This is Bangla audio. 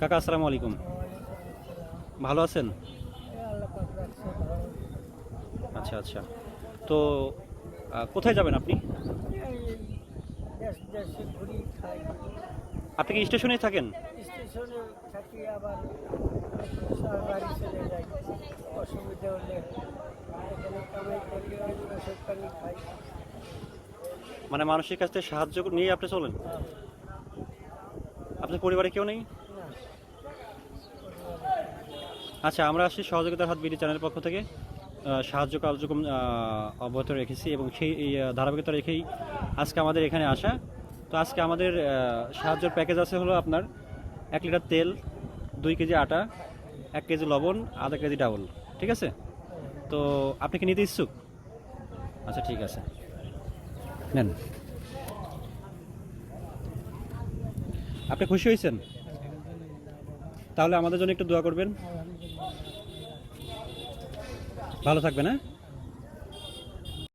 কাকা আসসালামু আলাইকুম, ভালো আছেন? আচ্ছা আচ্ছা। তো কোথায় যাবেন আপনি? ঘুরি খাই, আপনি কি স্টেশনেই থাকেন? স্টেশনে থাকি, আবার বাড়ি চলে যাই। অসুবিধা হলে এখানে কামাই করি, ওই ওষুধ পানি খাই। মানে মানুষের কাছ থেকে সাহায্য নিয়ে আপনি চলেন? আপনার পরিবারে কেউ নেই? না, আচ্ছা, আমরা আসছি সহযোগিতার হাত বিডি চ্যানেলের পক্ষ থেকে সাহায্য কার্যক্রম অব্যাহত রেখেছি এবং সেই ধারাবাহিকতা রেখেই আজকে আমাদের এখানে আসা। তো আজকে আমাদের সাহায্যের প্যাকেজ আছে হলো আপনার 1 লিটার তেল, 2 কেজি আটা, 1 কেজি লবণ, আধা কেজি ডাউল। ঠিক আছে? তো আপনি কি নিতে ইচ্ছুক? আচ্ছা ঠিক আছে, নেন। আপনি খুশি হয়েছেন? তাহলে আমাদের জন্য একটু দোয়া করবেন। আলহামদুলিল্লাহ। ভালো থাকবেন, হ্যাঁ।